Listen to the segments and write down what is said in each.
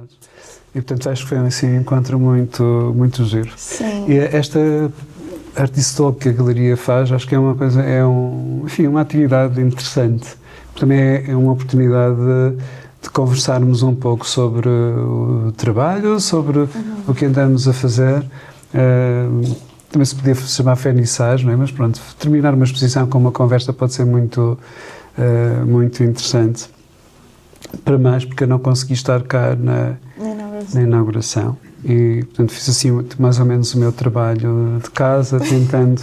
lados. E, portanto, acho que foi assim, um encontro muito giro. Sim. E esta Artistalk que a Galeria faz, acho que é uma coisa, enfim, uma atividade interessante. Também é uma oportunidade de conversarmos um pouco sobre o trabalho, sobre o que andamos a fazer. Também se podia chamar vernissage, não é? Mas pronto, terminar uma exposição com uma conversa pode ser muito interessante. Para mais, porque eu não consegui estar cá na inauguração. E, portanto, fiz assim mais ou menos o meu trabalho de casa, tentando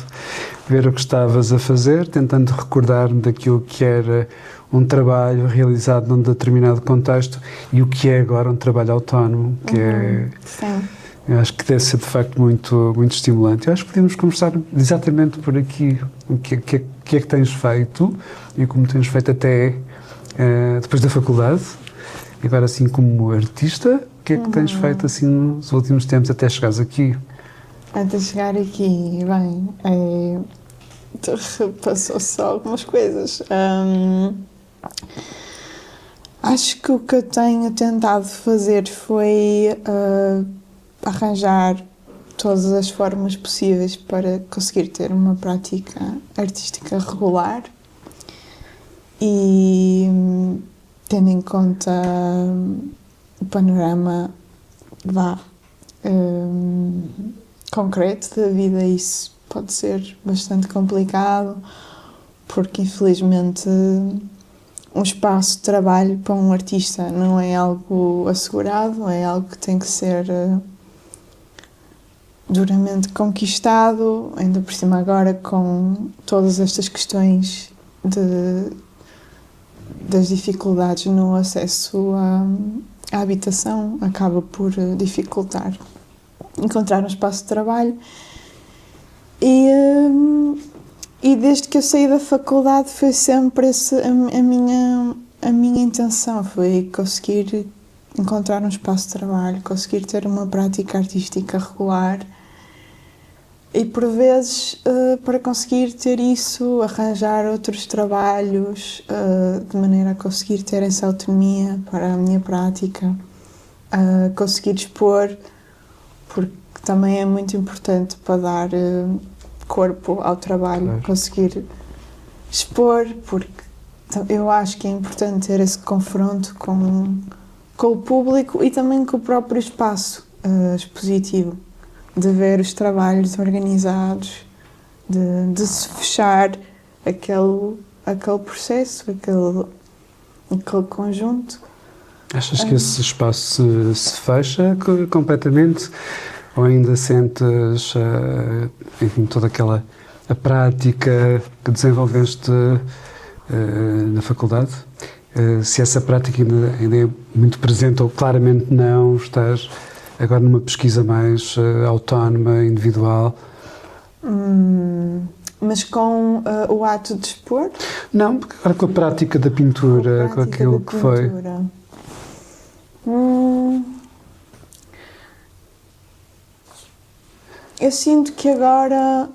ver o que estavas a fazer, tentando recordar-me daquilo que era um trabalho realizado num determinado contexto e o que é agora um trabalho autónomo, que Sim. eu acho que deve ser, de facto, muito estimulante. Eu acho que podemos conversar exatamente por aqui. O que é que tens feito e como tens feito até depois da faculdade, e agora assim como artista, o que é que tens feito assim nos últimos tempos até chegares aqui? Até chegar aqui, bem, passou-se algumas coisas. Acho que o que eu tenho tentado fazer foi arranjar todas as formas possíveis para conseguir ter uma prática artística regular e, tendo em conta o panorama concreto da vida, isso pode ser bastante complicado, porque infelizmente um espaço de trabalho para um artista não é algo assegurado, é algo que tem que ser duramente conquistado, ainda por cima agora com todas estas questões das dificuldades no acesso à habitação, acaba por dificultar encontrar um espaço de trabalho. E desde que eu saí da faculdade foi sempre a minha intenção, foi conseguir encontrar um espaço de trabalho, conseguir ter uma prática artística regular e, por vezes, para conseguir ter isso, arranjar outros trabalhos de maneira a conseguir ter essa autonomia para a minha prática, conseguir expor, porque também é muito importante para dar corpo ao trabalho, claro. Conseguir expor, porque eu acho que é importante ter esse confronto com o público e também com o próprio espaço expositivo, de ver os trabalhos organizados, de se fechar aquele processo, aquele conjunto. Achas que esse espaço se fecha completamente? Ou ainda sentes, enfim, toda a prática que desenvolveste na faculdade? Se essa prática ainda é muito presente ou claramente não, estás agora numa pesquisa mais autónoma, individual? Mas com o ato de expor? Não, porque agora com a prática da pintura, com aquilo que foi. Eu sinto que agora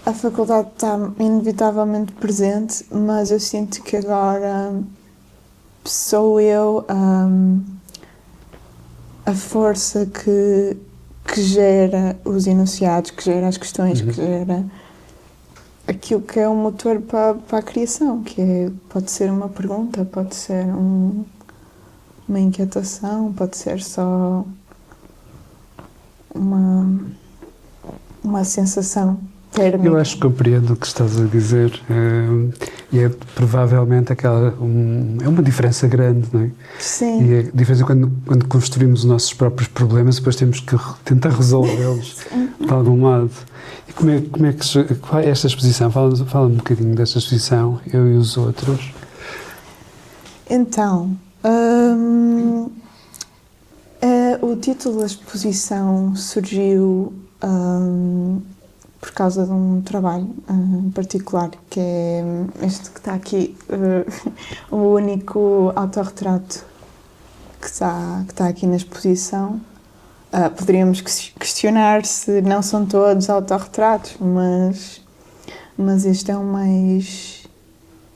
a faculdade está inevitavelmente presente, mas eu sinto que agora sou eu a força que gera os enunciados, que gera as questões, que gera aquilo que é um motor para a criação, que pode ser uma pergunta, pode ser uma inquietação, pode ser só uma sensação térmica. Eu acho que compreendo o que estás a dizer e é provavelmente é uma diferença grande, não é? Sim. E é a diferença quando construímos os nossos próprios problemas, depois temos que tentar resolvê-los de algum modo. E como é que esta exposição? Fala um bocadinho desta exposição, eu e os outros. Então, o título da exposição surgiu por causa de um trabalho em particular, que é este que está aqui, o único autorretrato que está aqui na exposição. Poderíamos questionar se não são todos autorretratos, mas este é o mais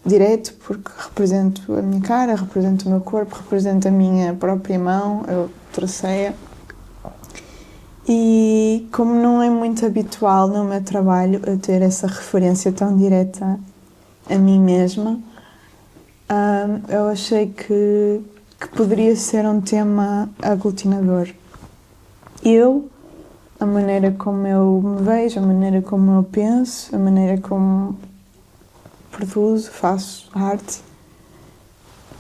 direto, porque represento a minha cara, represento o meu corpo, represento a minha própria mão, eu traceia. E como não é muito habitual no meu trabalho eu ter essa referência tão direta a mim mesma, eu achei que poderia ser um tema aglutinador. A maneira como eu me vejo, a maneira como eu penso, a maneira como produzo, faço arte,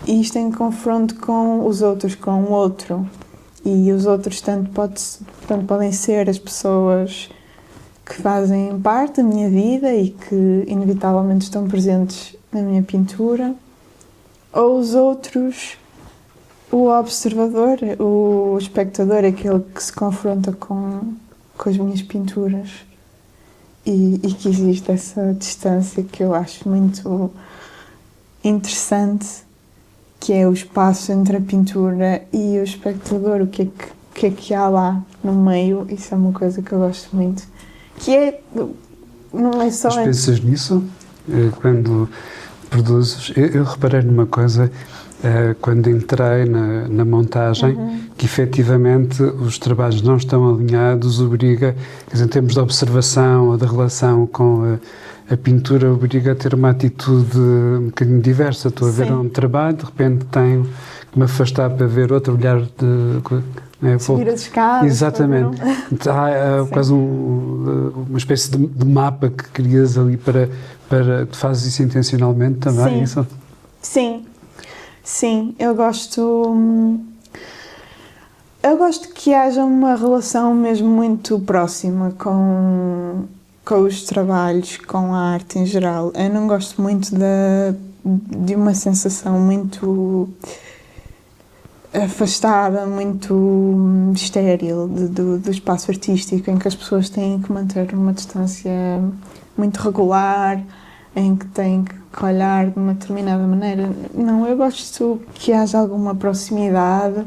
e isto em confronto com os outros, com o outro. E os outros tanto podem ser as pessoas que fazem parte da minha vida e que inevitavelmente estão presentes na minha pintura, ou os outros, o observador, o espectador, aquele que se confronta com as minhas pinturas, e que existe essa distância que eu acho muito interessante, que é o espaço entre a pintura e o espectador, o que é que há lá no meio. Isso é uma coisa que eu gosto muito, que é, não é só... Mas pensas nisso quando produzes? Eu reparei numa coisa quando entrei na montagem, que efetivamente os trabalhos não estão alinhados, obriga, quer dizer, em termos de observação ou de relação com a pintura, obriga a ter uma atitude um bocadinho diversa. Estou a ver um trabalho, de repente tenho que me afastar para ver outro, olhar de... subir as escadas. Exatamente. Há quase uma espécie de mapa que crias ali para tu fazes isso intencionalmente também? Sim. Isso? Sim, eu gosto que haja uma relação mesmo muito próxima com os trabalhos, com a arte em geral. Eu não gosto muito de uma sensação muito afastada, muito estéril do espaço artístico, em que as pessoas têm que manter uma distância muito regular, em que têm que olhar de uma determinada maneira. Não, eu gosto que haja alguma proximidade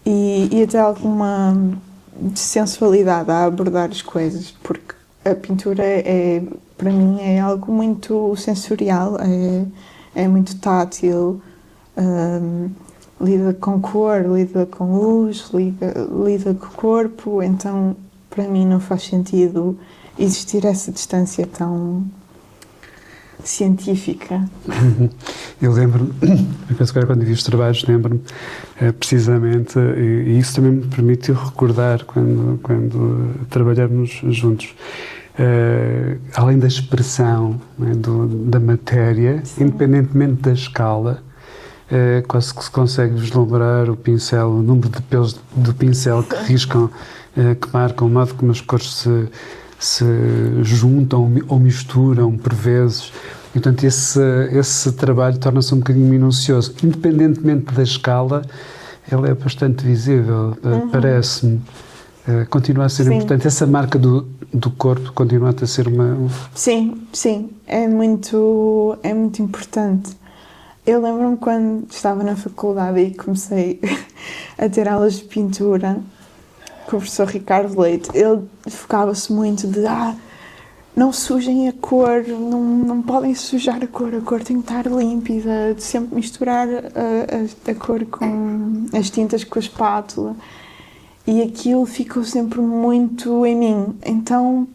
e até alguma sensualidade a abordar as coisas, porque a pintura para mim é algo muito sensorial, é muito tátil, lida com cor, lida com luz, lida com o corpo, então para mim não faz sentido existir essa distância tão científica. Eu lembro-me, quando vi os trabalhos, lembro-me precisamente, e isso também me permitiu recordar quando trabalhamos juntos, além da expressão, né, da matéria, sim, independentemente da escala, quase que se consegue vislumbrar o pincel, o número de pelos do pincel que riscam, que marcam o modo como as cores se juntam ou misturam por vezes. E, portanto, esse trabalho torna-se um bocadinho minucioso. Independentemente da escala, ele é bastante visível, parece-me. Continua a ser, sim, importante. Essa marca do corpo continua a ser uma... Sim, é muito importante. Eu lembro-me quando estava na faculdade e comecei a ter aulas de pintura com o professor Ricardo Leite. Ele focava-se muito de não sujem a cor, não podem sujar a cor tem que estar límpida, de sempre misturar a cor com as tintas com a espátula. E aquilo ficou sempre muito em mim. Então,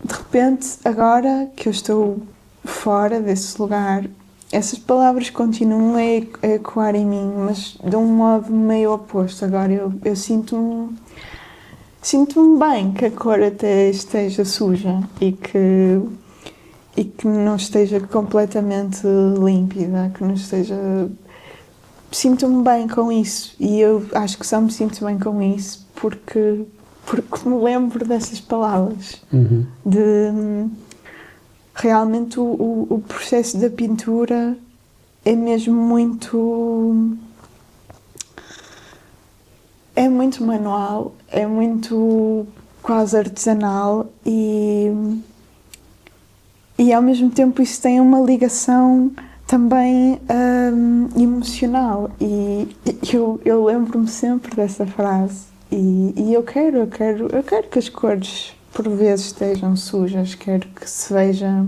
de repente, agora que eu estou fora desse lugar, essas palavras continuam a ecoar em mim, mas de um modo meio oposto. Agora eu sinto-me bem que a cor até esteja suja e que não esteja completamente límpida, que não esteja... Sinto-me bem com isso, e eu acho que só me sinto bem com isso porque me lembro dessas palavras. Realmente o processo da pintura é mesmo muito manual, é muito quase artesanal e ao mesmo tempo isso tem uma ligação também emocional, e eu lembro-me sempre dessa frase e eu quero que as cores por vezes estejam sujas, quero que se veja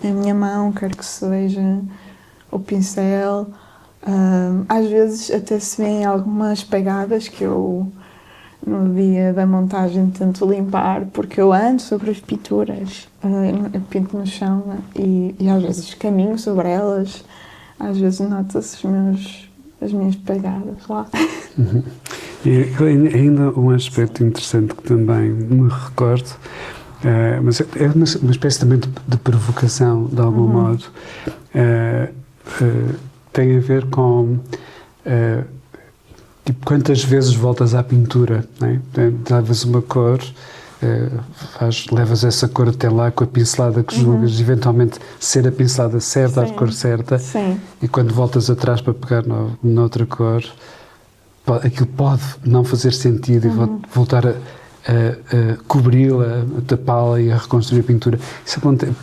a minha mão, quer que seja o pincel. Às vezes até se vêem algumas pegadas que eu, no dia da montagem, tento limpar, porque eu ando sobre as pinturas, eu pinto no chão, né? E às vezes caminho sobre elas, às vezes nota-se as minhas pegadas lá. Uhum. E ainda um aspecto interessante que também me recordo, mas é uma espécie também de provocação, de algum modo, tem a ver com tipo, quantas vezes voltas à pintura, não é? Davas uma cor, levas essa cor até lá com a pincelada que julgas eventualmente ser a pincelada certa, a cor certa, Sim. E quando voltas atrás para pegar noutra cor, aquilo pode não fazer sentido e voltar a cobri-la, a tapá-la e a reconstruir a pintura. Isso acontece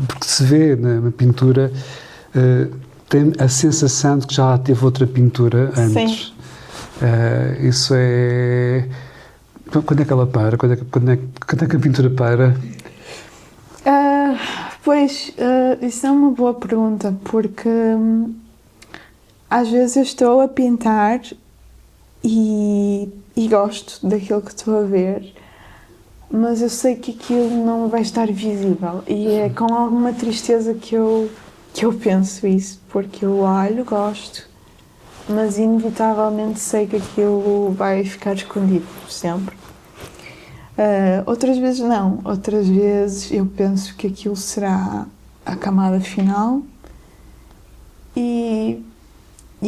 porque se vê na pintura, tem a sensação de que já teve outra pintura antes. Sim. Isso é... Quando é que ela para? Quando é que a pintura para? Isso é uma boa pergunta, porque às vezes eu estou a pintar e gosto daquilo que estou a ver, mas eu sei que aquilo não vai estar visível e é com alguma tristeza que eu penso isso, porque eu olho, gosto, mas inevitavelmente sei que aquilo vai ficar escondido sempre. Outras vezes não, outras vezes eu penso que aquilo será a camada final e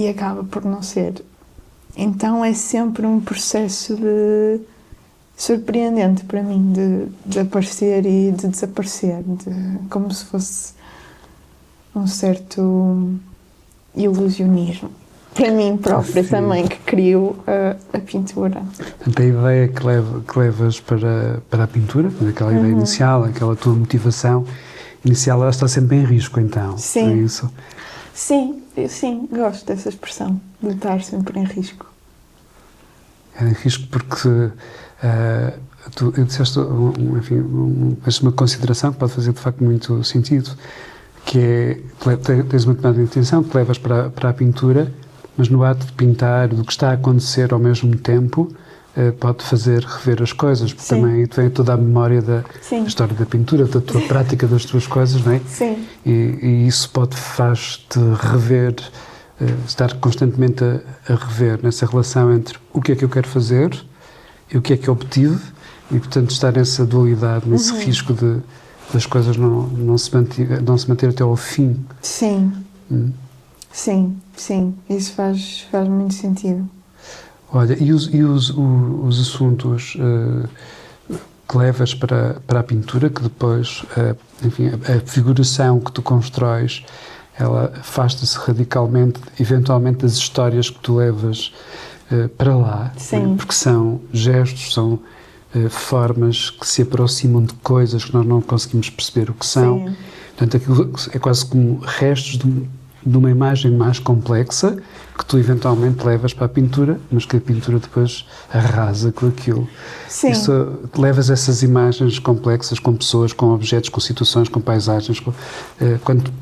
acaba por não ser. Então é sempre um processo surpreendente para mim, de aparecer e de desaparecer, como se fosse um certo ilusionismo. Para mim própria também, que crio a pintura. Portanto, a ideia que levas para a pintura, aquela ideia inicial, aquela tua motivação inicial, ela está sempre em risco, então. Sim. É isso? Sim, gosto dessa expressão, de estar sempre em risco. É em risco porque tu disseste, uma consideração que pode fazer de facto muito sentido, que é, tens uma tomada de intenção que levas para a pintura, mas no ato de pintar, do que está a acontecer ao mesmo tempo, pode fazer rever as coisas, porque também te vem toda a memória da história da pintura, da tua prática, das tuas coisas, não é? Sim. E isso faz-te rever, estar constantemente a rever nessa relação entre o que é que eu quero fazer e o que é que eu obtive, e portanto estar nessa dualidade, nesse risco das coisas não se manter até ao fim. Sim. Sim, isso faz muito sentido. Olha, e os assuntos que levas para a pintura, que depois, a figuração que tu constróis, ela afasta-se radicalmente, eventualmente, das histórias que tu levas para lá, Sim. Porque são gestos, são formas que se aproximam de coisas que nós não conseguimos perceber o que são. Sim. Portanto, aquilo é quase como restos de uma imagem mais complexa que tu eventualmente levas para a pintura, mas que a pintura depois arrasa com aquilo. Sim. Levas essas imagens complexas com pessoas, com objetos, com situações, com paisagens,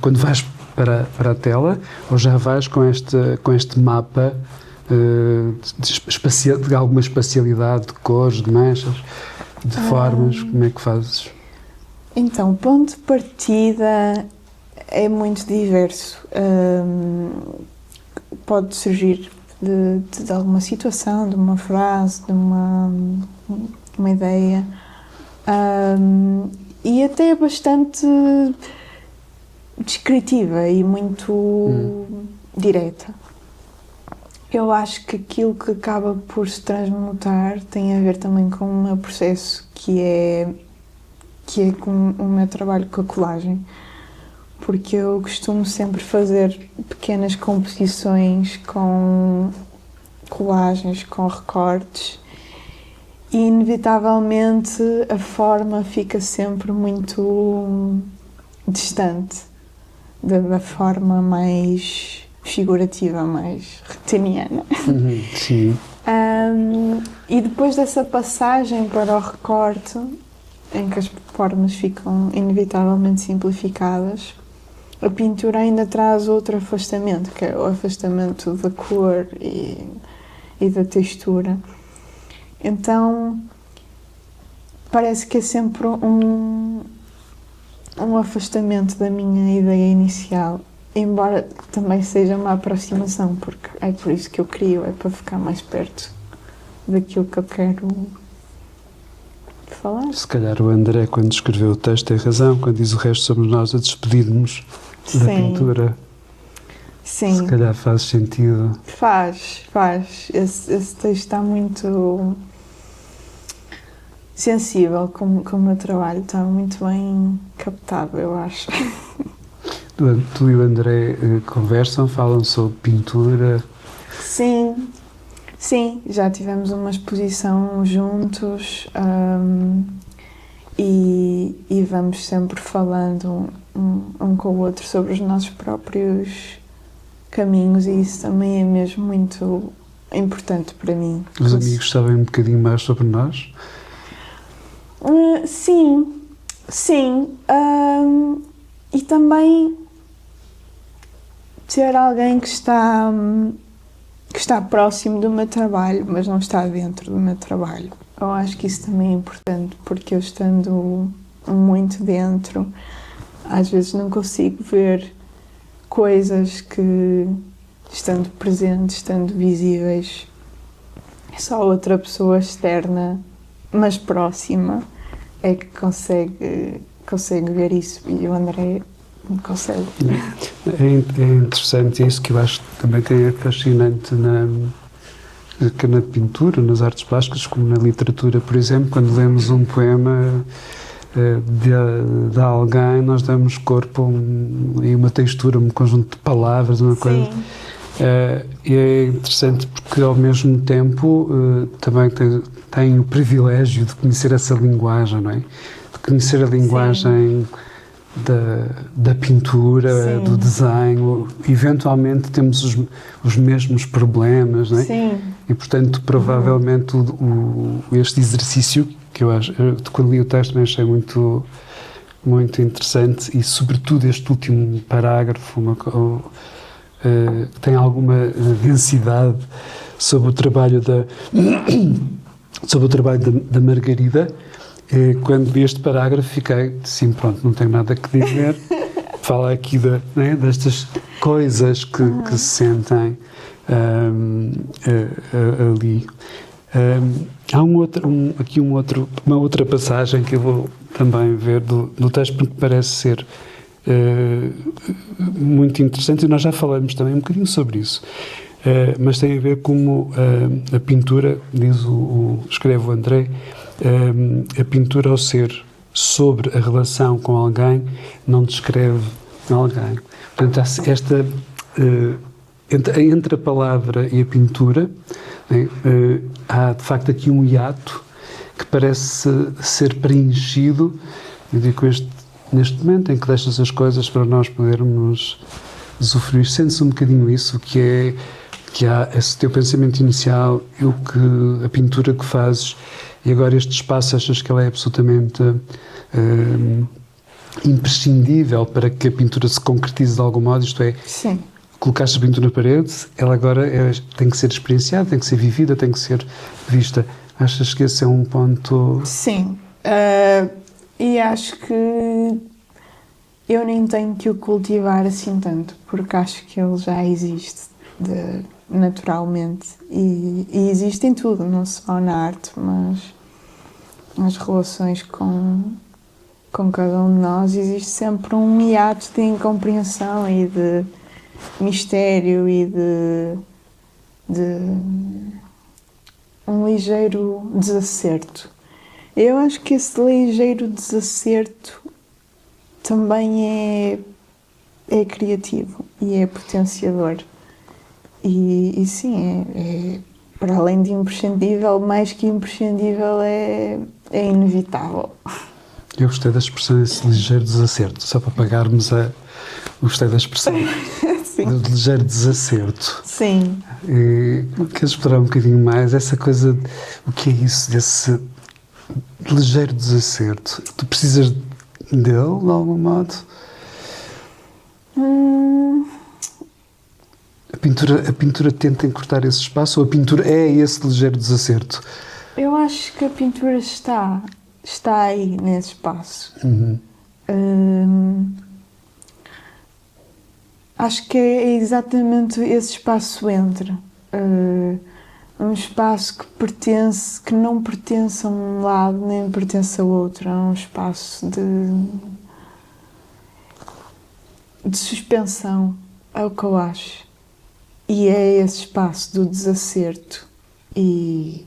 quando vais para a tela, ou já vais com este mapa de alguma espacialidade, de cores, de manchas, de formas, como é que fazes? Então, o ponto de partida é muito diverso. Pode surgir de alguma situação, de uma frase, de uma ideia, e até bastante descritiva e muito direta. Eu acho que aquilo que acaba por se transmutar tem a ver também com o meu processo, que é com o meu trabalho com a colagem, porque eu costumo sempre fazer pequenas composições com colagens, com recortes, e inevitavelmente a forma fica sempre muito distante da forma mais figurativa, mais retiniana. Sim. E depois dessa passagem para o recorte, em que as formas ficam inevitavelmente simplificadas, a pintura ainda traz outro afastamento, que é o afastamento da cor e da textura. Então, parece que é sempre um afastamento da minha ideia inicial, embora também seja uma aproximação, porque é por isso que eu crio, é para ficar mais perto daquilo que eu quero falar. Se calhar o André, quando escreveu o texto, tem razão, quando diz o resto somos nós a despedir-nos da pintura. Sim. Se calhar faz sentido. Faz. Esse texto está muito sensível com o meu trabalho, está muito bem captado, eu acho. Tu e o André conversam, falam sobre pintura? Sim, já tivemos uma exposição juntos, e vamos sempre falando um com o outro sobre os nossos próprios caminhos, e isso também é mesmo muito importante para mim. Os amigos sabem um bocadinho mais sobre nós? Sim. E também ter alguém que está próximo do meu trabalho, mas não está dentro do meu trabalho. Eu acho que isso também é importante, porque eu estando muito dentro, às vezes não consigo ver coisas que, estando presentes, estando visíveis, só outra pessoa externa, mas próxima, é que consegue ver isso, e o André não consegue. É interessante isso, que eu acho que também é fascinante na pintura, nas artes plásticas, como na literatura, por exemplo, quando lemos um poema de alguém, nós damos corpo e uma textura, um conjunto de palavras, uma coisa. E é interessante porque, ao mesmo tempo, também tem o privilégio de conhecer essa linguagem, não é? De conhecer a linguagem da pintura, do desenho. Eventualmente temos os mesmos problemas, não é? Sim. E, portanto, provavelmente este exercício, que eu acho, quando li o texto também achei muito, muito interessante, e sobretudo este último parágrafo, tem alguma densidade sobre o trabalho da Margarida. Quando vi este parágrafo fiquei, sim, pronto, não tenho nada que dizer. Fala aqui destas coisas que se sentem ali. Há uma outra passagem que eu vou também ver do texto, porque parece ser muito interessante, e nós já falamos também um bocadinho sobre isso, mas tem a ver com a pintura, escreve o André, a pintura, ao ser sobre a relação com alguém, não descreve alguém. Portanto, entre a palavra e a pintura, há de facto aqui um hiato que parece ser preenchido, eu digo, neste momento em que deixas as coisas para nós podermos usufruir. Sente-se um bocadinho isso, que há esse teu pensamento inicial, a pintura que fazes, e agora este espaço, achas que ele é absolutamente imprescindível para que a pintura se concretize de algum modo, isto é, sim, colocaste a pintura na parede, ela agora tem que ser experienciada, tem que ser vivida, tem que ser vista. Achas que esse é um ponto? Sim, e acho que eu nem tenho que o cultivar assim tanto, porque acho que ele já existe naturalmente, e existe em tudo, não só na arte, mas nas relações com cada um de nós existe sempre um hiato de incompreensão e de mistério e de um ligeiro desacerto. Eu acho que esse ligeiro desacerto também é criativo e é potenciador. E sim, é para além de imprescindível, mais que imprescindível, é inevitável. Eu gostei da expressão, esse ligeiro desacerto, só para pagarmos gostei da expressão. Sim. Do ligeiro desacerto. Sim. Queres explorar um bocadinho mais essa coisa, o que é isso, desse ligeiro desacerto? Tu precisas dele, de algum modo? A pintura tenta encurtar esse espaço ou a pintura é esse ligeiro desacerto? Eu acho que a pintura está aí nesse espaço. Acho que é exatamente esse espaço entre um espaço que não pertence a um lado nem pertence a outro. É um espaço de suspensão, é o que eu acho. E é esse espaço do desacerto e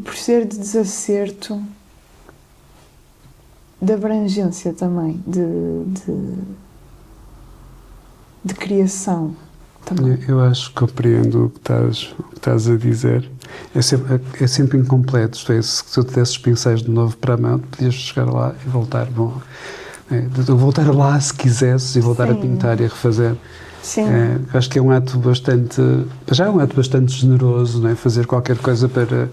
por ser de desacerto, de abrangência também, de criação também. Eu acho que compreendo o que estás a dizer. É sempre incompleto. Isto é, se eu te desse os pincéis de novo para a mão, podias chegar lá e voltar. Voltar lá se quisesses e voltar a pintar e a refazer. Sim. Acho que é um ato bastante... Já é um ato bastante generoso, não é? Fazer qualquer coisa para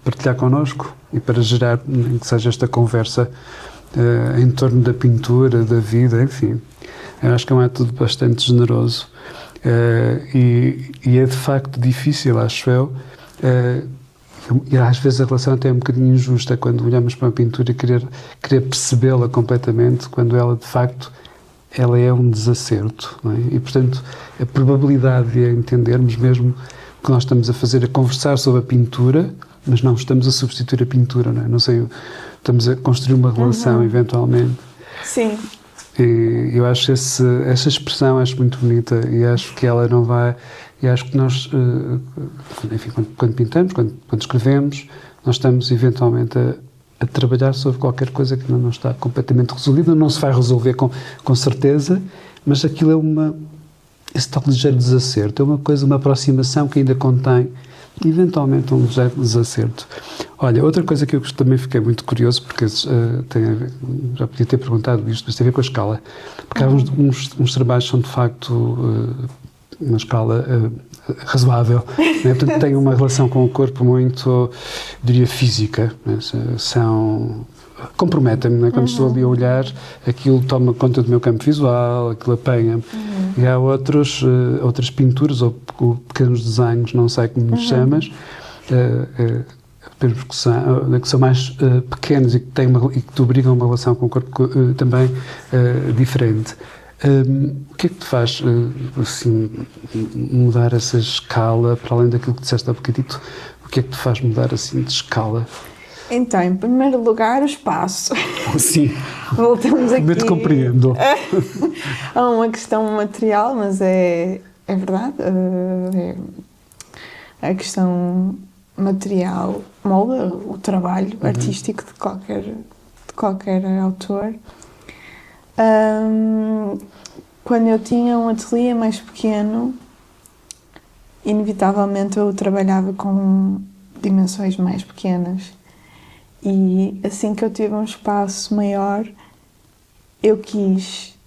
partilhar connosco e para gerar, nem que seja esta conversa em torno da pintura, da vida, enfim. Eu acho que é um ato bastante generoso e é de facto difícil, acho eu, e às vezes a relação até é um bocadinho injusta quando olhamos para uma pintura e querer percebê-la completamente, quando ela de facto ela é um desacerto, não é? E portanto a probabilidade de a entendermos mesmo que nós estamos a fazer, a conversar sobre a pintura, mas não estamos a substituir a pintura, não é? Não sei, estamos a construir uma relação eventualmente. Sim. E eu acho essa expressão acho muito bonita e acho que ela não vai... E acho que nós, enfim, quando pintamos, quando escrevemos, nós estamos eventualmente a trabalhar sobre qualquer coisa que não está completamente resolvida, não se vai resolver com certeza, mas aquilo é esse tal ligeiro desacerto, é uma aproximação que ainda contém eventualmente um ligeiro desacerto. Olha, outra coisa que eu também fiquei muito curioso, porque tem a ver, já podia ter perguntado isto, mas tem a ver com a escala, porque há uns trabalhos que são de facto uma escala razoável, né? Portanto tem uma relação com o corpo muito, diria, física, né? Comprometem-me, né? Quando estou ali a olhar, aquilo toma conta do meu campo visual, aquilo apanha-me. E há outras pinturas ou pequenos desenhos, não sei como me chamas, que são mais pequenos e que te obrigam a uma relação com o corpo também diferente. O que é que te faz assim, mudar essa escala, para além daquilo que disseste há bocadito, o que é que te faz mudar assim de escala? Então, em primeiro lugar, o espaço. Sim. Voltamos aqui. Muito compreendo. Há uma questão material, mas é verdade. A questão material molda o trabalho artístico de qualquer autor. Quando eu tinha um ateliê mais pequeno, inevitavelmente eu trabalhava com dimensões mais pequenas. E assim que eu tive um espaço maior, eu quis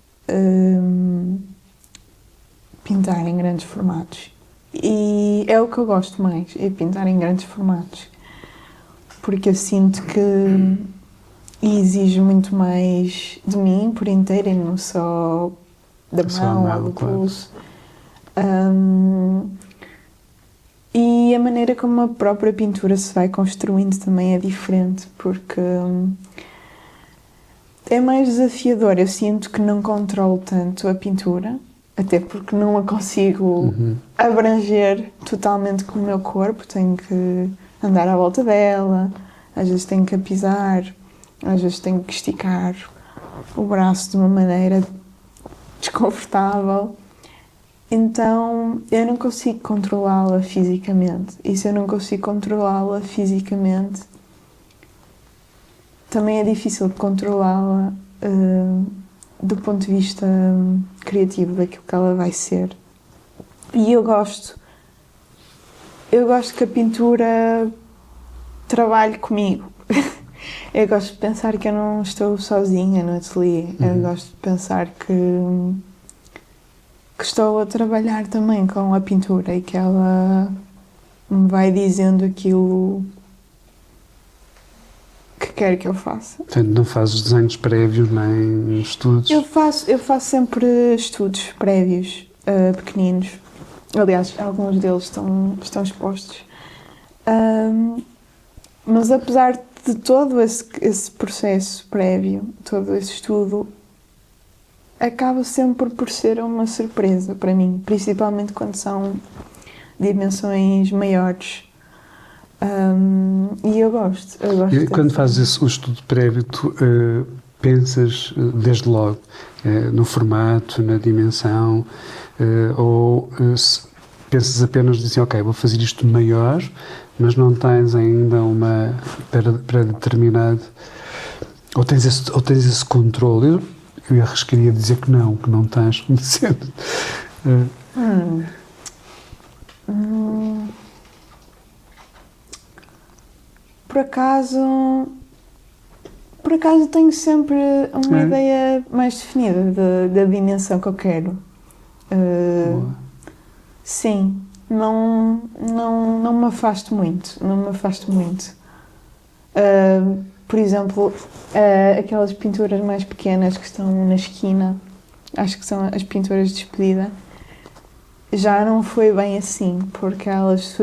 pintar em grandes formatos. E é o que eu gosto mais, é pintar em grandes formatos. Porque eu sinto que exige muito mais de mim por inteiro, e não só da mão ou do pulso. E a maneira como a própria pintura se vai construindo também é diferente, porque é mais desafiador. Eu sinto que não controlo tanto a pintura, até porque não a consigo abranger totalmente com o meu corpo. Tenho que andar à volta dela, às vezes tenho que a pisar, às vezes tenho que esticar o braço de uma maneira desconfortável. Então, eu não consigo controlá-la fisicamente. E se eu não consigo controlá-la fisicamente, também é difícil de controlá-la do ponto de vista criativo, daquilo que ela vai ser. E eu gosto que a pintura trabalhe comigo. Eu gosto de pensar que eu não estou sozinha no ateliê. Eu gosto de pensar que estou a trabalhar também com a pintura e que ela me vai dizendo aquilo que quer que eu faça. Portanto, não fazes desenhos prévios nem estudos? Eu faço sempre estudos prévios, pequeninos. Aliás, alguns deles estão expostos. Mas apesar de todo esse processo prévio, todo esse estudo, acaba sempre por ser uma surpresa para mim, principalmente quando são dimensões maiores. E eu gosto. E quando fazes o estudo prévio, tu pensas desde logo no formato, na dimensão, ou pensas apenas assim, ok, vou fazer isto maior, mas não tens ainda uma pré-determinada, ou tens esse controle? Eu arriscaria dizer que não tens, conhecendo. Por acaso tenho sempre uma ideia mais definida da dimensão que eu quero. Sim, não me afasto muito, por exemplo, aquelas pinturas mais pequenas que estão na esquina, acho que são as pinturas de despedida, já não foi bem assim, porque elas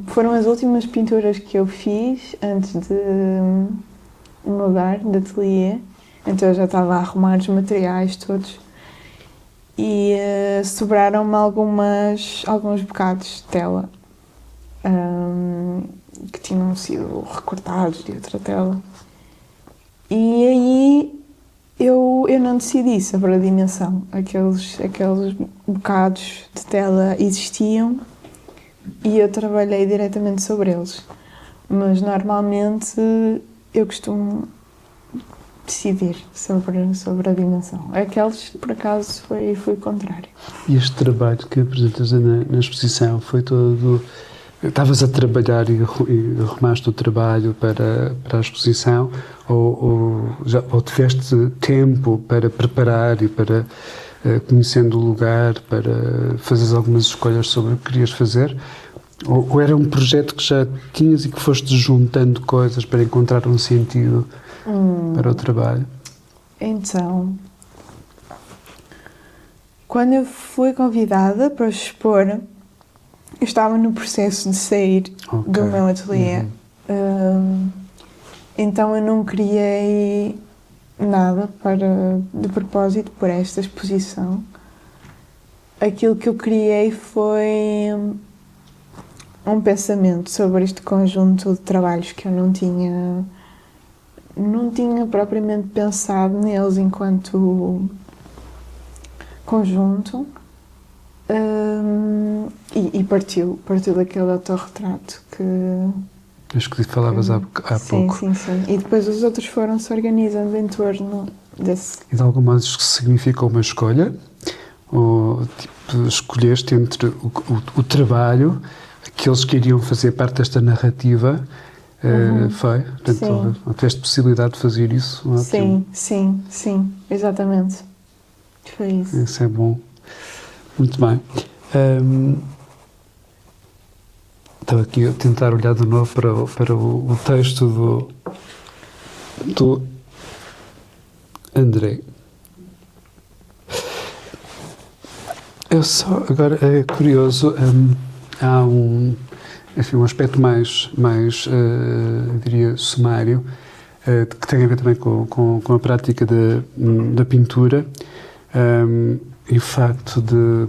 foram as últimas pinturas que eu fiz antes de mudar de ateliê, então eu já estava a arrumar os materiais todos e sobraram-me alguns bocados de tela que tinham sido recortados de outra tela, e aí eu não decidi sobre a dimensão. Aqueles bocados de tela existiam e eu trabalhei diretamente sobre eles, mas normalmente eu costumo decidir sobre a dimensão. Aqueles, por acaso, foi o contrário. E este trabalho que apresentas na exposição foi todo... Estavas a trabalhar e arrumaste o trabalho para a exposição, ou tiveste tempo para preparar e para, conhecendo o lugar, para fazeres algumas escolhas sobre o que querias fazer? Ou era um projeto que já tinhas e que foste juntando coisas para encontrar um sentido para o trabalho? Então, quando eu fui convidada para expor, eu estava no processo de sair do meu ateliê. Então eu não criei nada de propósito para esta exposição. Aquilo que eu criei foi um pensamento sobre este conjunto de trabalhos que eu não tinha propriamente pensado neles enquanto conjunto. E partiu daquele autorretrato que... Acho que falavas há pouco. Sim. E depois os outros foram-se organizando em torno desse. E de algum modo isso significa uma escolha? Ou tipo, escolheste entre o trabalho, aqueles que iriam fazer parte desta narrativa, foi? Portanto, tiveste possibilidade de fazer isso? Sim, exatamente. Foi isso. Isso é bom. Muito bem. Estava aqui a tentar olhar de novo para o texto do André. Agora é curioso, há um aspecto mais eu diria, sumário, que tem a ver também com a prática da pintura, e o facto de,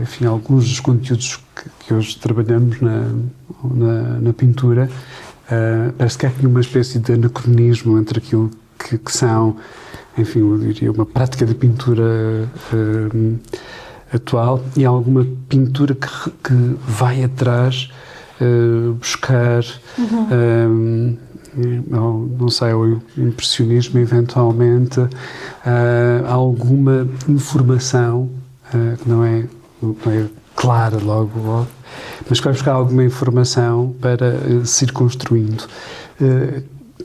enfim, alguns dos conteúdos que hoje trabalhamos na pintura, parece que há aqui uma espécie de anacronismo entre aquilo que são, enfim, eu diria, uma prática de pintura atual e alguma pintura que vai atrás buscar, não sei, o impressionismo, eventualmente, alguma informação que não é clara logo, mas que vai buscar alguma informação para se ir construindo.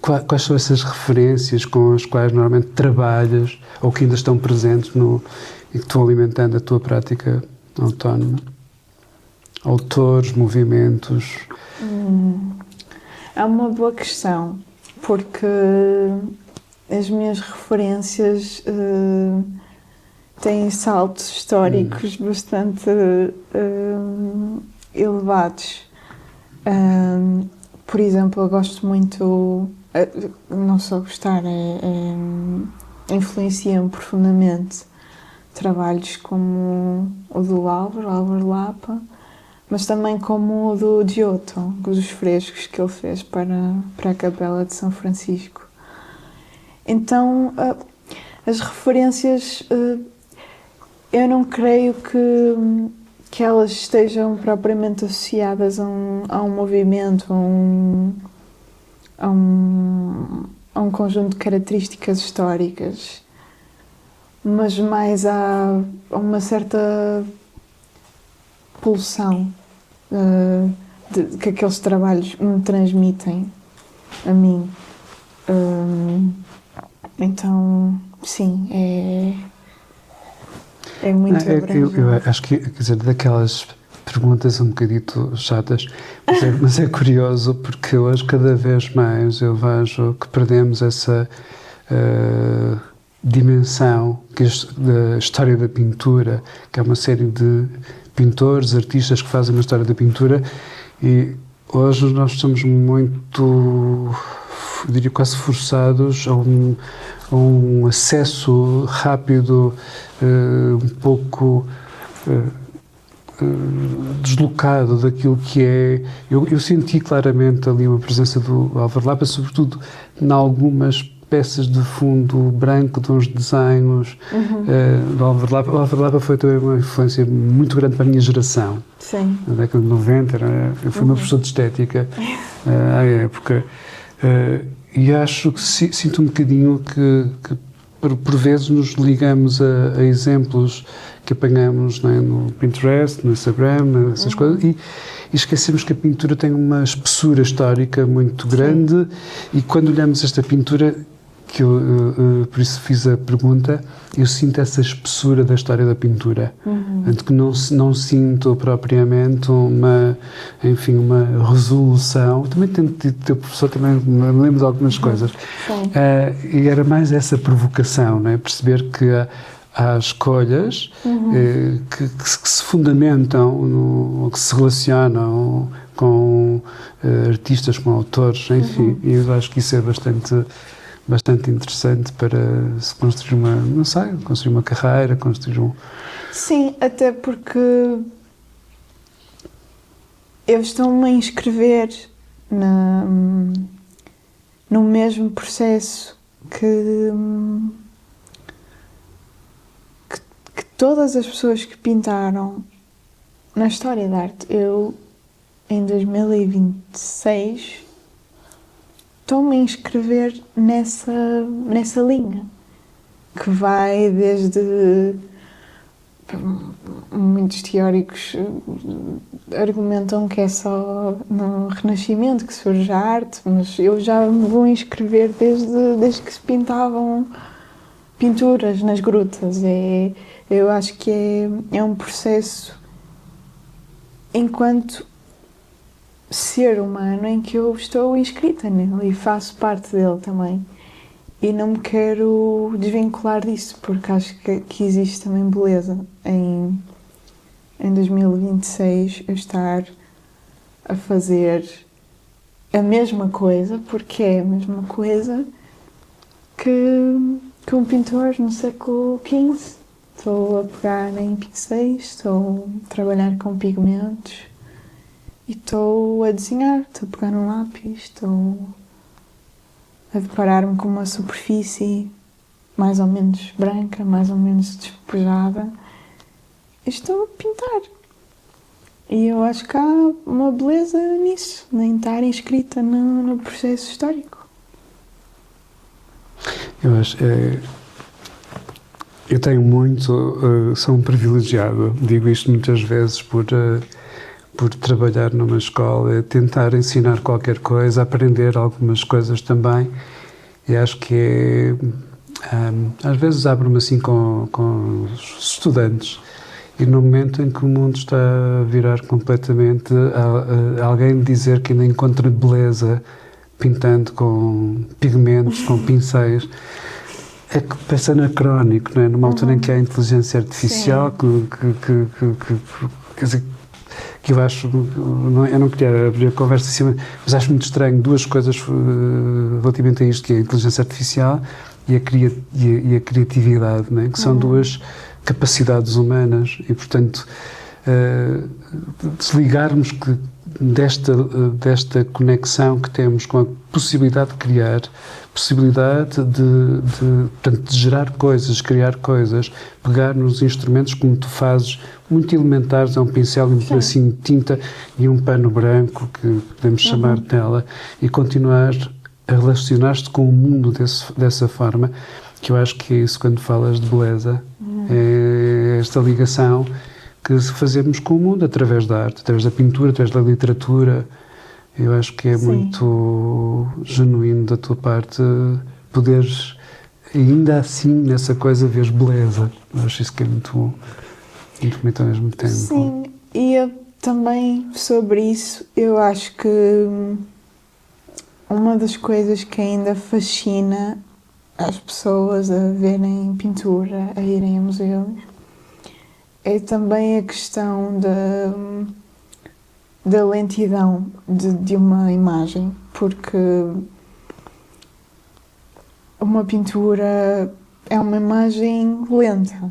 Quais são essas referências com as quais normalmente trabalhas ou que ainda estão presentes e que estão alimentando a tua prática autónoma? Autores, movimentos? É uma boa questão, porque as minhas referências têm saltos históricos bastante elevados. Por exemplo, eu gosto muito, não só gostar, influencia-me profundamente trabalhos como o do Álvaro Lapa, mas também como o do Giotto, dos frescos que ele fez para a Capela de São Francisco. Então, as referências, eu não creio que elas estejam propriamente associadas a um movimento, a um conjunto de características históricas, mas mais a uma certa pulsão que aqueles trabalhos me transmitem a mim. Então, sim, é muito abrangente. Eu acho que, quer dizer, daquelas perguntas um bocadito chatas, mas é curioso porque hoje cada vez mais eu vejo que perdemos essa dimensão da história da pintura, que é uma série de pintores, artistas que fazem uma história da pintura, e hoje nós estamos muito, eu diria, quase forçados a um acesso rápido, um pouco deslocado daquilo que é. Eu senti claramente ali uma presença do Álvaro Lapa, sobretudo em algumas peças de fundo branco, de uns desenhos do Álvaro Lapa. O Álvaro Lapa foi também uma influência muito grande para a minha geração. Sim. Na década de 90, eu fui uma professora de estética à época. E acho que sinto um bocadinho que por vezes nos ligamos a exemplos que apanhamos, não é, no Pinterest, no Instagram, essas coisas, e esquecemos que a pintura tem uma espessura histórica muito grande. E quando olhamos esta pintura, que eu por isso fiz a pergunta, eu sinto essa espessura da história da pintura. Tanto que não sinto propriamente uma resolução. Também tento ter professor, também me lembro de algumas coisas. E era mais essa provocação, não é? Perceber que há escolhas que se fundamentam, ou que se relacionam com artistas, com autores, enfim. E eu acho que isso é bastante interessante para se construir construir uma carreira, construir um... Sim, até porque eu estou-me a inscrever no mesmo processo que todas as pessoas que pintaram na história da arte. Eu, em 2026, estou-me a inscrever nessa linha, que vai desde... Muitos teóricos argumentam que é só no Renascimento que surge a arte, mas eu já me vou inscrever desde que se pintavam pinturas nas grutas. Eu acho que é um processo, enquanto ser humano, em que eu estou inscrita nele e faço parte dele também. E não me quero desvincular disso, porque acho que existe também beleza em 2026 eu estar a fazer a mesma coisa, porque é a mesma coisa que um pintor no século XV. Estou a pegar em pincéis, estou a trabalhar com pigmentos e estou a desenhar, estou a pegar num lápis, estou a deparar-me com uma superfície mais ou menos branca, mais ou menos despejada, e estou a pintar. E eu acho que há uma beleza nisso, em estar inscrita no processo histórico. Eu acho... eu tenho sou um privilegiado, digo isto muitas vezes por trabalhar numa escola, tentar ensinar qualquer coisa, aprender algumas coisas também, e acho que às vezes abro-me assim com os estudantes E no momento em que o mundo está a virar completamente, alguém dizer que ainda encontra beleza pintando com pigmentos, com pincéis, é que parece anacrónico, não é? Numa altura em que há inteligência artificial, quer dizer, que eu acho, eu não queria abrir a conversa acima, mas acho muito estranho duas coisas relativamente a isto, que é a inteligência artificial e a criatividade, não é? Que são duas capacidades humanas e, portanto, desligarmos desta conexão que temos com a possibilidade de criar, possibilidade portanto, de gerar coisas, criar coisas, pegar nos instrumentos como tu fazes, muito elementares, é um pincel e um pedacinho de tinta e um pano branco, que podemos chamar de tela, e continuar a relacionar-te com o mundo dessa forma, que eu acho que é isso quando falas de beleza, é esta ligação que fazemos com o mundo através da arte, através da pintura, através da literatura. Eu acho que é muito genuíno da tua parte poderes, ainda assim, nessa coisa, ver beleza. Eu acho isso que é muito bonito ao mesmo tempo. Sim, e eu também, sobre isso, eu acho que uma das coisas que ainda fascina as pessoas a verem pintura, a irem a museus, é também a questão da lentidão de uma imagem, porque uma pintura é uma imagem lenta.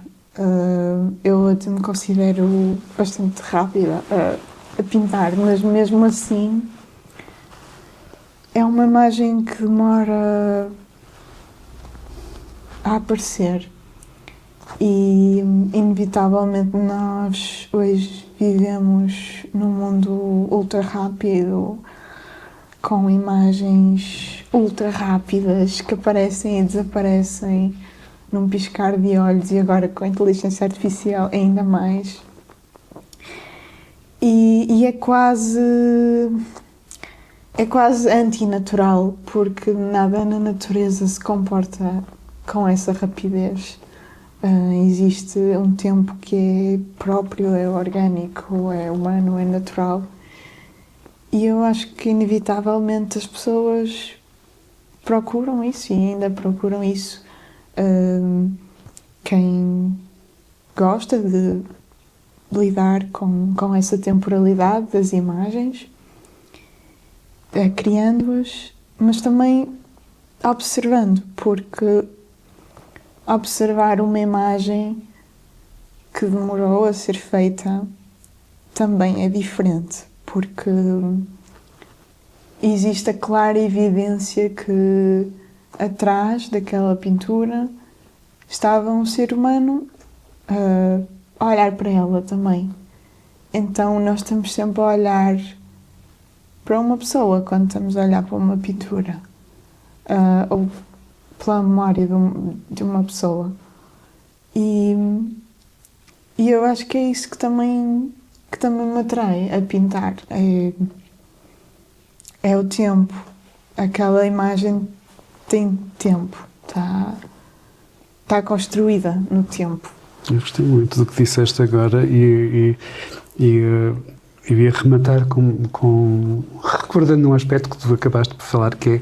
Eu até me considero bastante rápida a pintar, mas mesmo assim é uma imagem que demora a aparecer. E, inevitavelmente, nós hoje vivemos num mundo ultra rápido, com imagens ultra rápidas que aparecem e desaparecem num piscar de olhos, e agora com a inteligência artificial ainda mais. E é quase antinatural, porque nada na natureza se comporta com essa rapidez. Existe um tempo que é próprio, é orgânico, é humano, é natural. E eu acho que inevitavelmente as pessoas procuram isso e ainda procuram isso. Quem gosta de lidar com essa temporalidade das imagens, criando-as, mas também observando, porque observar uma imagem que demorou a ser feita também é diferente, porque existe a clara evidência que atrás daquela pintura estava um ser humano a olhar para ela também. Então nós estamos sempre a olhar para uma pessoa quando estamos a olhar para uma pintura, ou pela memória de uma pessoa. E eu acho que é isso que também me atrai a pintar. É o tempo. Aquela imagem tem tempo. Está construída no tempo. Eu gostei muito do que disseste agora e ia rematar recordando um aspecto que tu acabaste por falar, que é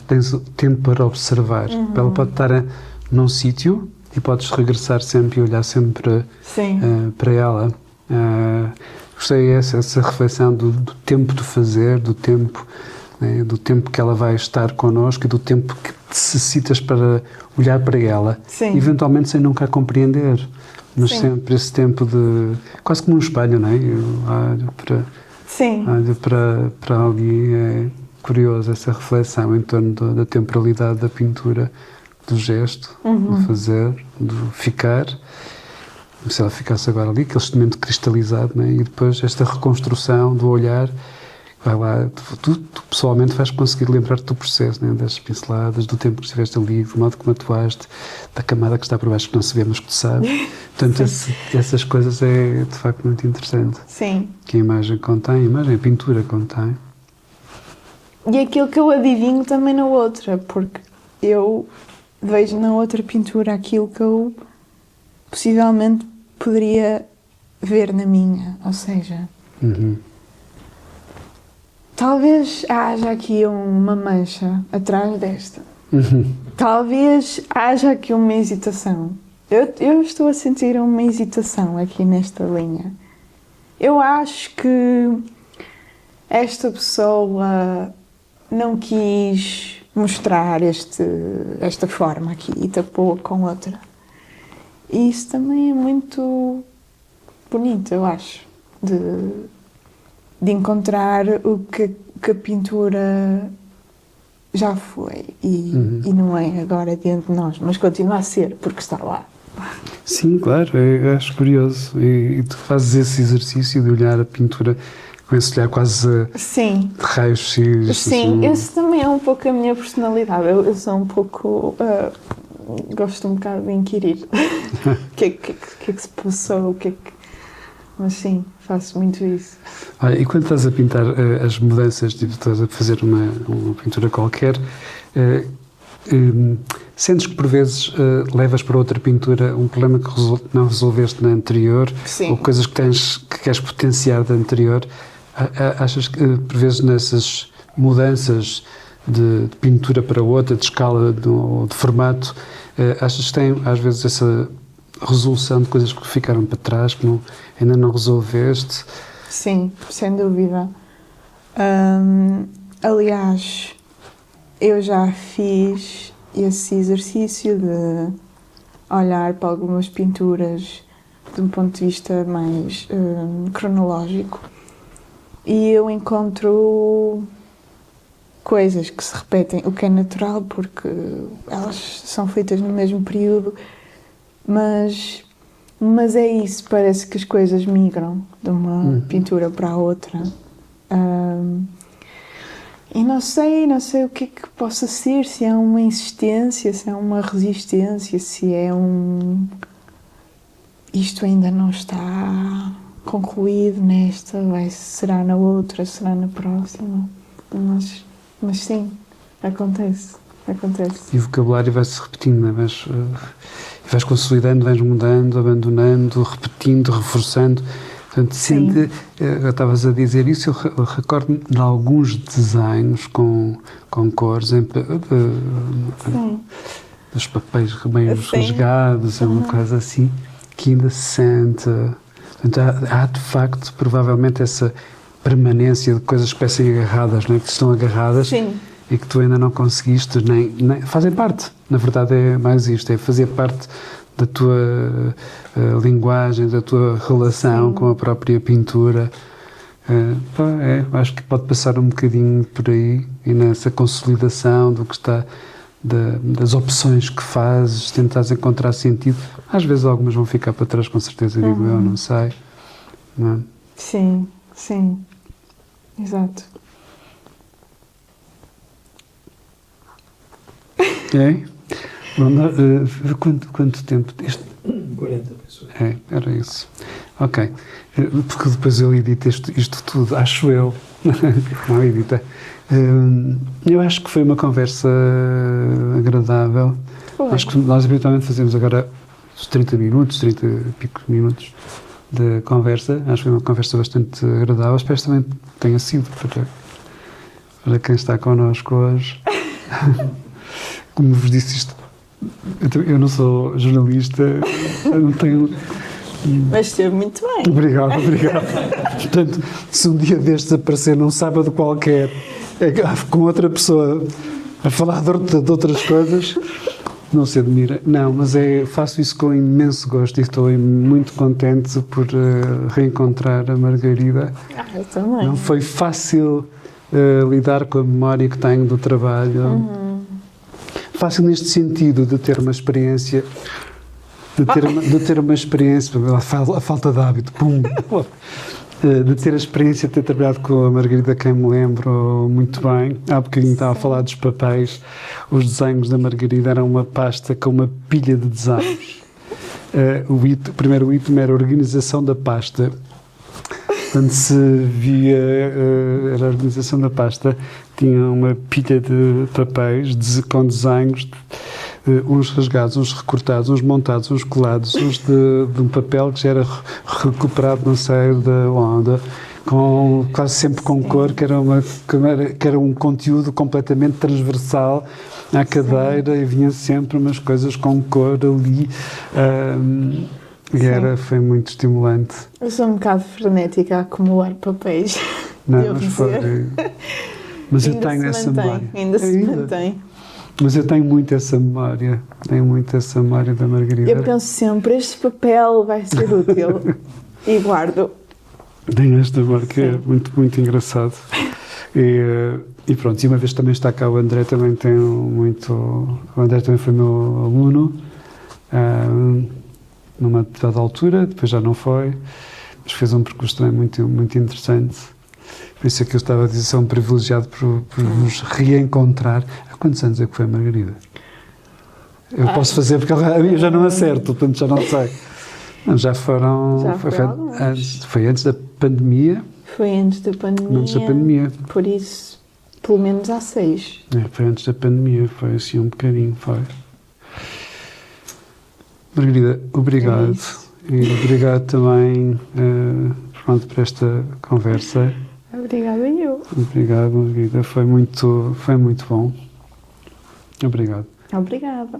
tens tempo para observar. Ela pode estar num sítio e podes regressar sempre e olhar sempre para ela. Gostei essa reflexão do tempo de fazer, do tempo que ela vai estar connosco e do tempo que necessitas para olhar para ela. Sim. Eventualmente sem nunca a compreender, mas sempre esse tempo de... quase como um espelho, não é? Eu olho para ali. É curioso essa reflexão em torno da temporalidade da pintura, do gesto, do fazer, do ficar, como se ela ficasse agora ali, aquele instrumento cristalizado, não é? E depois esta reconstrução do olhar, vai lá, tu pessoalmente vais conseguir lembrar-te do processo, não é? Das pinceladas, do tempo que estiveste ali, do modo como atuaste, da camada que está por baixo que não se vê, mas que tu sabes. Portanto, essas coisas é de facto muito interessante. Sim. Que a imagem contém, a pintura contém. E aquilo que eu adivinho também na outra, porque eu vejo na outra pintura aquilo que eu possivelmente poderia ver na minha, ou seja, Uhum. talvez haja aqui uma mancha atrás desta. Uhum. Talvez haja aqui uma hesitação. Eu estou a sentir uma hesitação aqui nesta linha. Eu acho que esta pessoa não quis mostrar esta forma aqui e tapou com outra. E isso também é muito bonito, eu acho, de encontrar o que a pintura já foi e não é agora dentro de nós, mas continua a ser, porque está lá. Sim, claro, eu acho curioso. E tu fazes esse exercício de olhar a pintura com esse olhar quase Sim. de raios-x. Sim, esse também é um pouco a minha personalidade. Eu sou um pouco... gosto um bocado de inquirir. O que é que se passou? Mas sim, faço muito isso. Olha, e quando estás a pintar as mudanças, tipo, estás a fazer uma pintura qualquer, sentes que por vezes levas para outra pintura um problema que não resolveste na anterior? Sim. Ou coisas que queres potenciar da anterior? Achas que por vezes nessas mudanças de pintura para outra, de escala, de formato, achas que tem às vezes essa resolução de coisas que ficaram para trás, que ainda não resolveste? Sim, sem dúvida. Aliás, eu já fiz esse exercício de olhar para algumas pinturas de um ponto de vista mais cronológico e eu encontro coisas que se repetem, o que é natural porque elas são feitas no mesmo período, mas é isso, parece que as coisas migram de uma pintura para a outra. E não sei o que é que possa ser, se é uma insistência, se é uma resistência, se é isto ainda não está concluído nesta, será na outra, será na próxima. Mas sim, acontece. E o vocabulário vai-se repetindo, não é? Vais consolidando, vais mudando, abandonando, repetindo, reforçando. Portanto, estavas a dizer isso, eu recordo-me de alguns desenhos com cores, dos papéis meio rasgados, uma coisa assim, que ainda se sente. Portanto, há de facto, provavelmente, essa permanência de coisas que parecem agarradas, não é? Que estão agarradas. Sim. E que tu ainda não conseguiste, nem fazem parte. Na verdade é mais isto, é fazer parte da tua linguagem, da tua relação com a própria pintura. Acho que pode passar um bocadinho por aí e nessa consolidação do que está, das opções que fazes, tentares encontrar sentido. Às vezes algumas vão ficar para trás, com certeza, digo eu, não sei. Não é? Sim, exato. É? Quanto tempo? 40 pessoas. Era isso. Ok. Porque depois eu edito isto tudo, acho eu. Não edita. Eu acho que foi uma conversa agradável. Foi. Acho que nós habitualmente fazemos agora os 30 e pico minutos de conversa. Acho que foi uma conversa bastante agradável. Espero que também tenha sido para quem está connosco hoje. Como vos disse isto, eu não sou jornalista, eu não tenho... Mas esteve muito bem. Obrigado. Portanto, se um dia destes aparecer num sábado qualquer, com outra pessoa a falar de outras coisas, não se admira. Não, mas faço isso com imenso gosto e estou muito contente por reencontrar a Margarida. Eu também. Não foi fácil lidar com a memória que tenho do trabalho. Fácil neste sentido de ter uma experiência, a falta de hábito, de ter a experiência de ter trabalhado com a Margarida, quem me lembro muito bem. Há bocadinho estava a falar dos papéis. Os desenhos da Margarida eram uma pasta com uma pilha de desenhos. O primeiro item era a organização da pasta. Quando se via a organização da pasta, tinha uma pilha de papéis com desenhos uns rasgados, uns recortados, uns montados, uns colados, uns de um papel que já era recuperado, não sei de onde, quase sempre com cor, que era um conteúdo completamente transversal à cadeira e vinha sempre umas coisas com cor ali. Foi muito estimulante. Eu sou um bocado frenética a acumular papéis. Não, devo dizer. Mas eu Ainda tenho se essa mantém, memória. ainda se mantém. Mas eu tenho muito essa memória. Tenho muito essa memória da Margarida. Eu penso sempre, este papel vai ser útil. E guardo. Tenho esta memória que é muito, muito engraçado. E pronto, e uma vez também está cá o André, também tem muito... O André também foi meu aluno, numa determinada altura, depois já não foi, mas fez um percurso também muito, muito interessante. Por isso é que eu estava a dizer, sou um privilegiado por nos reencontrar. Há quantos anos é que foi a Margarida? Eu posso fazer, porque eu já não acerto, portanto já não sei. Não, já foram... Já foi antes da pandemia. Foi antes da pandemia. Antes da pandemia. Por isso, pelo menos há 6. Foi antes da pandemia, foi assim um bocadinho, foi. Margarida, obrigado. E obrigado também por esta conversa. Obrigada eu. Obrigado, Margarida. Foi muito bom. Obrigado. Obrigada.